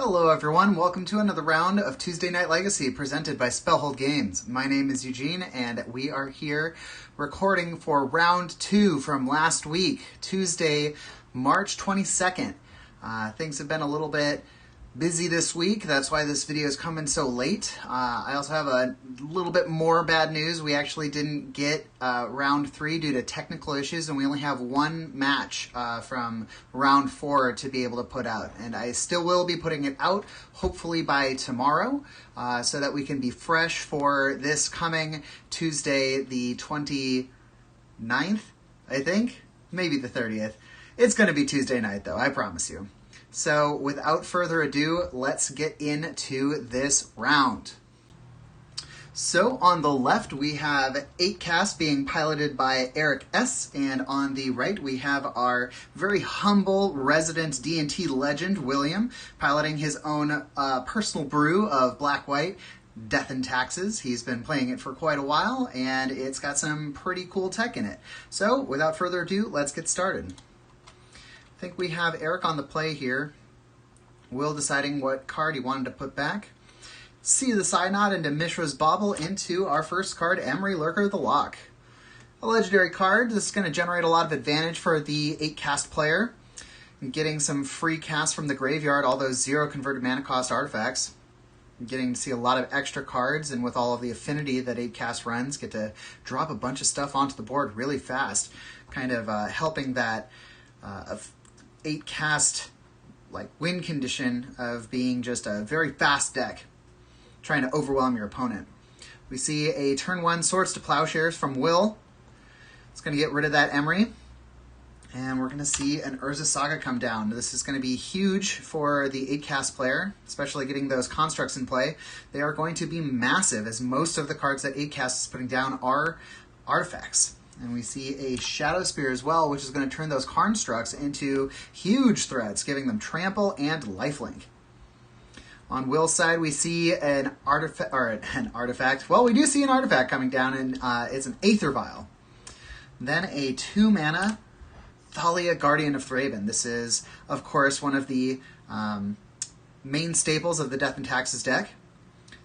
Hello everyone, welcome to another round of Tuesday Night Legacy presented by Spellhold Games. My name is Eugene and we are here recording for round 2 from last week, Tuesday, March 22nd. Things have been a little bit busy this week, that's why this video is coming so late. I also have a little bit more bad news. We actually didn't get round 3 due to technical issues, and we only have one match from round 4 to be able to put out. And I still will be putting it out, hopefully by tomorrow, so that we can be fresh for this coming Tuesday, the 29th, I think? Maybe the 30th. It's going to be Tuesday night, though, I promise you. So without further ado, let's get into this round. So on the left we have 8cast being piloted by Eric S, and on the right we have our very humble resident DnT legend, William, piloting his own personal brew of black-white, Death and Taxes. He's been playing it for quite a while, and it's got some pretty cool tech in it. So without further ado, let's get started. I think we have Eric on the play here. Will deciding what card he wanted to put back. Sea of the Synod into Mishra's Bauble into our first card, Emery Lurker the Lock. A legendary card. This is going to generate a lot of advantage for the 8cast player. Getting some free casts from the graveyard, all those 0 converted mana cost artifacts. Getting to see a lot of extra cards, and with all of the affinity that 8cast runs, get to drop a bunch of stuff onto the board really fast. Kind of helping that 8cast win condition of being just a very fast deck, trying to overwhelm your opponent. We see a turn 1 Swords to Plowshares from Will. It's going to get rid of that Emery. And we're going to see an Urza Saga come down. This is going to be huge for the 8cast player, especially getting those constructs in play. They are going to be massive, as most of the cards that 8cast is putting down are artifacts. And we see a Shadow Spear as well, which is going to turn those constructs into huge threats, giving them trample and lifelink. On Will's side, we see an artifact. Well, we do see an artifact coming down, and it's an Aether Vial. Then a 2-mana Thalia, Guardian of Thraben. This is, of course, one of the main staples of the Death and Taxes deck.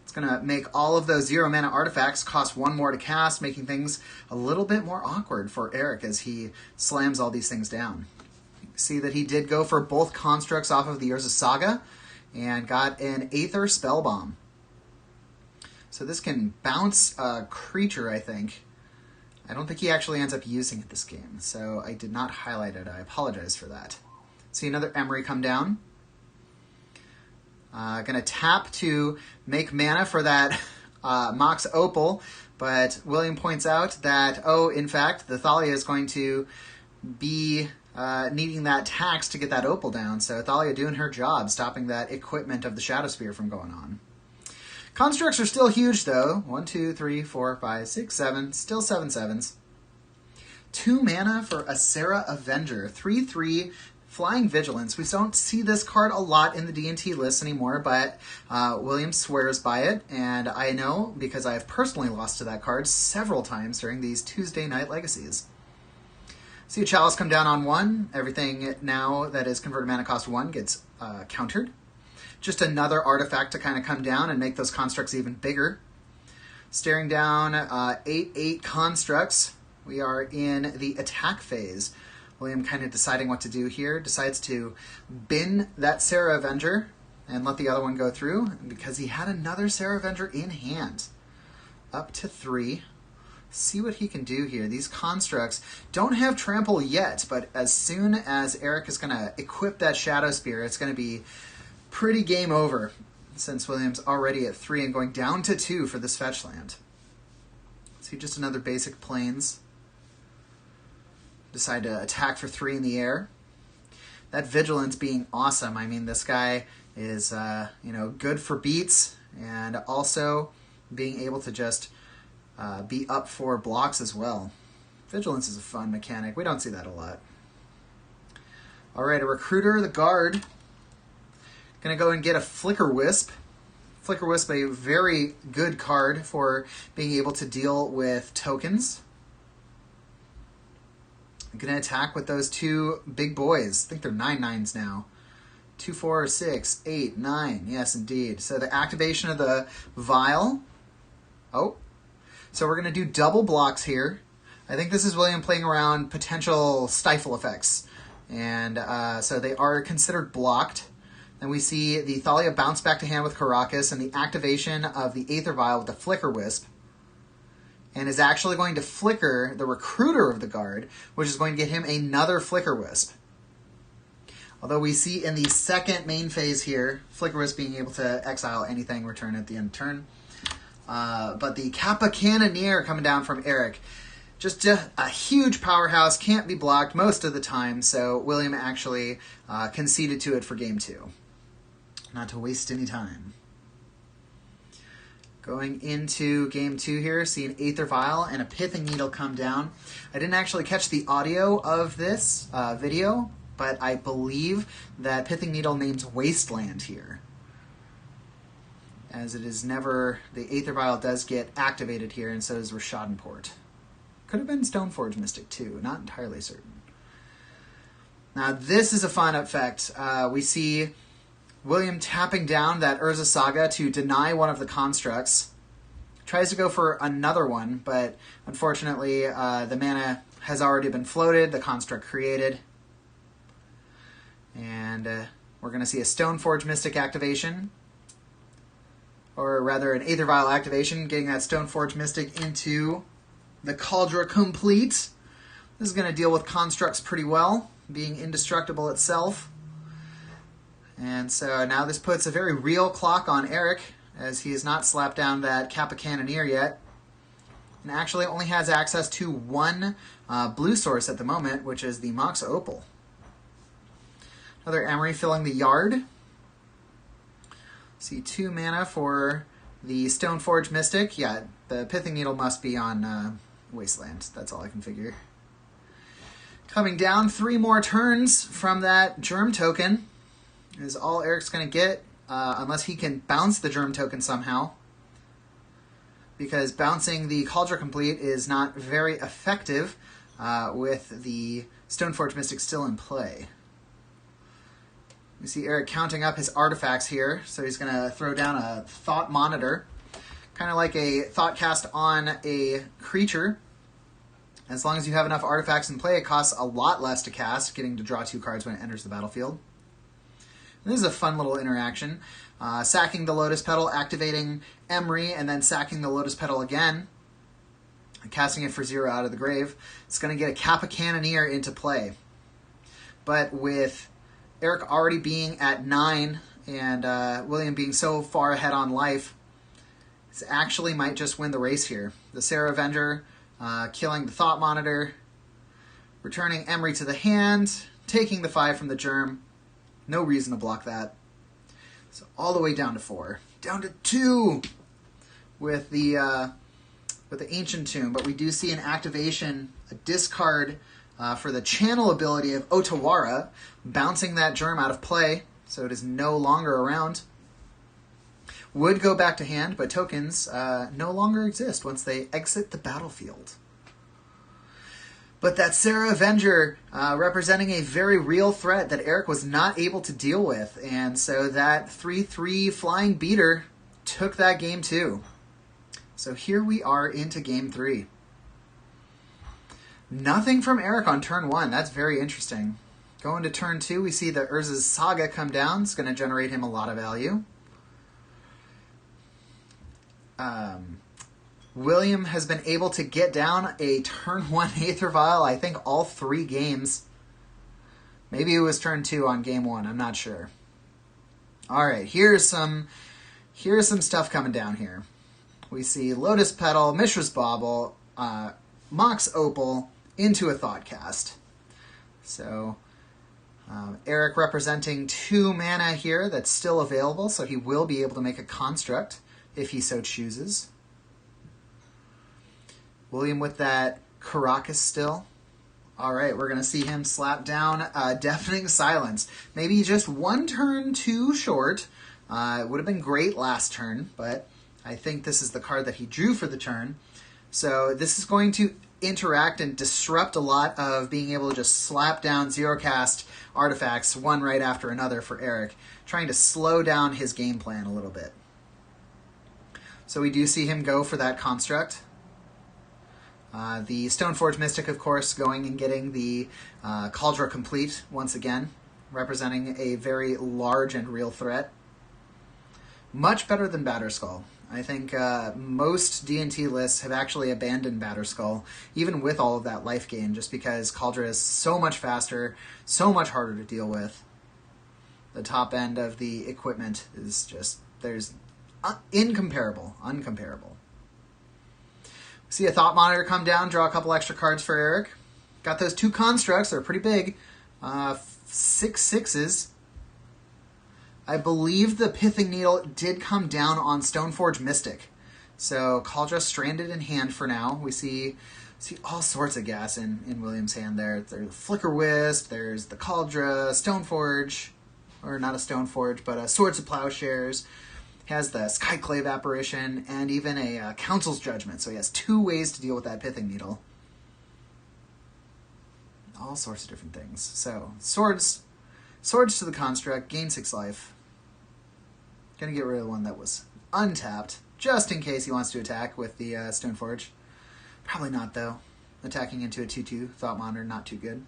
It's going to make all of those 0 mana artifacts cost 1 more to cast, making things a little bit more awkward for Eric as he slams all these things down. You see that he did go for both constructs off of the Urza Saga and got an Aether Spellbomb. So this can bounce a creature, I think. I don't think he actually ends up using it this game, so I did not highlight it. I apologize for that. See another Emery come down. Going to tap to make mana for that Mox Opal, but William points out that, oh, in fact, the Thalia is going to be needing that tax to get that Opal down, so Thalia doing her job, stopping that equipment of the Shadow Spear from going on. Constructs are still huge, though. 1, 2, 3, 4, 5, 6, 7. Still 7 7s. 2 mana for Asera Avenger. 3/3 Flying Vigilance. We don't see this card a lot in the DnT list anymore, but William swears by it, and I know because I have personally lost to that card several times during these Tuesday Night Legacies. See a Chalice come down on 1. Everything now that is converted mana cost 1 gets countered. Just another artifact to kind of come down and make those constructs even bigger. Staring down 8/8 constructs. We are in the attack phase. William kind of deciding what to do here. Decides to bin that Sarah Avenger and let the other one go through because he had another Sarah Avenger in hand. Up to 3. See what he can do here. These constructs don't have trample yet, but as soon as Eric is going to equip that Shadow Spear, it's going to be pretty game over, since William's already at 3 and going down to 2 for this fetch land. See just another basic Plains. Decide to attack for 3 in the air. That Vigilance being awesome. I mean, this guy is good for beats, and also being able to just be up for blocks as well. Vigilance is a fun mechanic. We don't see that a lot. All right, a Recruiter, the Guard. Going to go and get a Flicker Wisp. Flicker Wisp, a very good card for being able to deal with tokens. I'm going to attack with those 2 big boys. I think they're 9/9s now. 2, 4, 6, 8, 9. Yes, indeed. So the activation of the vial. Oh, so we're going to do double blocks here. I think this is William playing around potential stifle effects. And so they are considered blocked. Then we see the Thalia bounce back to hand with Caracas and the activation of the Aether Vial with the Flicker Wisp. And is actually going to flicker the Recruiter of the Guard, which is going to get him another Flicker Wisp. Although we see in the second main phase here, Flicker Wisp being able to exile anything, return at the end of turn. But the Kappa Cannoneer coming down from Eric. Just a huge powerhouse, can't be blocked most of the time, so William actually conceded to it for game 2. Not to waste any time. Going into game 2 here, see an Aether Vial and a Pithing Needle come down. I didn't actually catch the audio of this video, but I believe that Pithing Needle names Wasteland here. As it is never, the Aether Vial does get activated here, and so does Rishadenport. Could have been Stoneforge Mystic too, not entirely certain. Now this is a fun effect. We see William tapping down that Urza Saga to deny one of the constructs. Tries to go for another one, but unfortunately the mana has already been floated, the construct created. And we're going to see a Stoneforge Mystic activation. Or rather an Aether Vial activation, getting that Stoneforge Mystic into the Cauldron Complete. This is going to deal with constructs pretty well, being indestructible itself. And so now this puts a very real clock on Eric, as he has not slapped down that Kappa Cannoneer yet. And actually only has access to one blue source at the moment, which is the Mox Opal. Another Emery filling the yard. See 2 mana for the Stoneforge Mystic. Yeah, the Pithing Needle must be on Wasteland. That's all I can figure. Coming down 3 more turns from that Germ token is all Eric's going to get, unless he can bounce the Germ token somehow. Because bouncing the Cauldron Complete is not very effective with the Stoneforge Mystic still in play. You see Eric counting up his artifacts here, so he's going to throw down a Thought Monitor, kind of like a Thought Cast on a creature. As long as you have enough artifacts in play, it costs a lot less to cast, getting to draw 2 cards when it enters the battlefield. And this is a fun little interaction. Sacking the Lotus Petal, activating Emery, and then sacking the Lotus Petal again, and casting it for 0 out of the grave. It's going to get a Kappa Cannoneer into play. But with Eric already being at 9 and William being so far ahead on life, this actually might just win the race here. The Sarah Avenger killing the Thought Monitor, returning Emery to the hand, taking the 5 from the Germ. No reason to block that. So all the way down to 4. Down to 2 with the Ancient Tomb. But we do see an activation, a discard for the channel ability of Otawara, bouncing that Germ out of play, so it is no longer around. Would go back to hand, but tokens no longer exist once they exit the battlefield. But that Sarah Avenger representing a very real threat that Eric was not able to deal with, and so that 3/3 flying beater took that game too. So here we are into game 3. Nothing from Eric on turn 1. That's very interesting. Going to turn 2, we see the Urza's Saga come down. It's going to generate him a lot of value. William has been able to get down a turn 1 Aether Vial, I think all 3 games. Maybe it was turn 2 on game 1. I'm not sure. All right, here's some stuff coming down here. We see Lotus Petal, Mishra's Bauble, Mox Opal into a Thought Cast. So Eric representing 2 mana here that's still available, so he will be able to make a construct if he so chooses. William with that Caracas still. All right, we're going to see him slap down Deafening Silence. Maybe just 1 turn too short. It would have been great last turn, but I think this is the card that he drew for the turn. So this is going to interact and disrupt a lot of being able to just slap down zero cast artifacts one right after another for Eric, trying to slow down his game plan a little bit. So we do see him go for that construct. The Stoneforge Mystic, of course, going and getting the Cauldron complete once again, representing a very large and real threat. Much better than Batterskull. I think most DnT lists have actually abandoned Batterskull, even with all of that life gain, just because Cauldron is so much faster, so much harder to deal with. The top end of the equipment is just, there's uncomparable. See a Thought Monitor come down, draw a couple extra cards for Eric. Got those 2 constructs, they're pretty big. 6 6s. I believe the Pithing Needle did come down on Stoneforge Mystic. So Cauldron stranded in hand for now. We see all sorts of gas in William's hand there. There's Flicker Wisp, there's the Cauldron, Stoneforge, or not a Stoneforge, but a Swords of Plowshares. Has the Skyclave Apparition, and even a Council's Judgment. So he has 2 ways to deal with that Pithing Needle. All sorts of different things. So, swords to the construct, gain 6 life. Gonna get rid of the one that was untapped, just in case he wants to attack with the Stoneforge. Probably not, though. Attacking into a 2/2, Thought Monitor, not too good.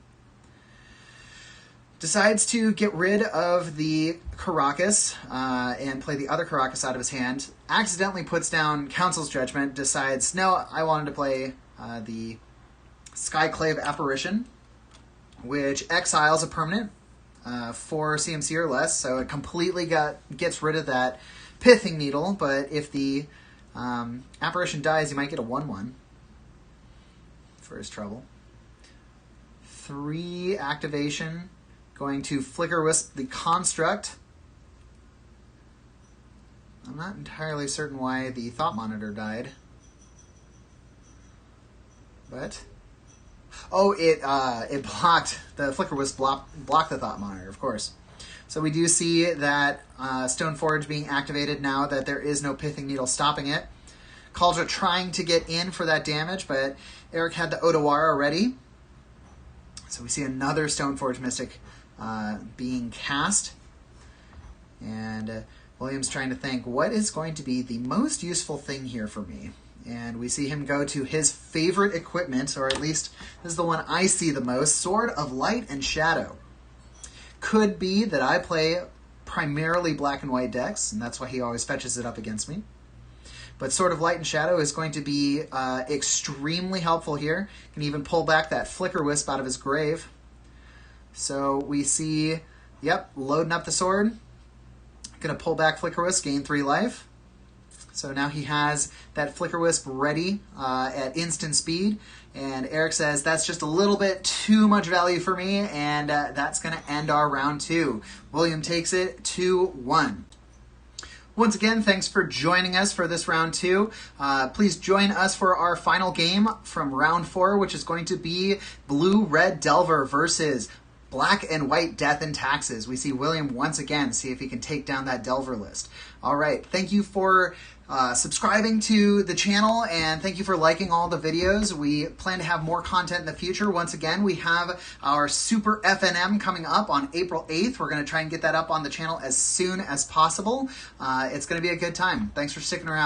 Decides to get rid of the Karakas and play the other Karakas out of his hand. Accidentally puts down Council's Judgment. Decides, no, I wanted to play the Skyclave Apparition, which exiles a permanent for CMC or less. So it completely gets rid of that Pithing Needle. But if the Apparition dies, you might get a 1/1 for his trouble. 3 activation. Going to Flicker Wisp the construct. I'm not entirely certain why the Thought Monitor died. But it blocked the Flicker Wisp blocked the Thought Monitor, of course. So we do see that Stoneforge being activated now that there is no Pithing Needle stopping it. Cauldron trying to get in for that damage, but Eric had the Odawara ready. So we see another Stoneforge Mystic being cast, and William's trying to think, what is going to be the most useful thing here for me? And we see him go to his favorite equipment, or at least this is the one I see the most, Sword of Light and Shadow. Could be that I play primarily black and white decks, and that's why he always fetches it up against me. But Sword of Light and Shadow is going to be extremely helpful here. Can even pull back that Flicker Wisp out of his grave. So we see, yep, loading up the sword. Going to pull back Flicker Wisp, gain 3 life. So now he has that Flicker Wisp ready at instant speed. And Eric says, that's just a little bit too much value for me, and that's going to end our round 2. William takes it 2-1. Once again, thanks for joining us for this round 2. Please join us for our final game from round 4, which is going to be Blue-Red Delver versus Black and White Death and Taxes. We see William once again see if he can take down that Delver list. All right, thank you for subscribing to the channel, and thank you for liking all the videos. We plan to have more content in the future. Once again, we have our Super FNM coming up on April 8th. We're going to try and get that up on the channel as soon as possible. It's going to be a good time. Thanks for sticking around.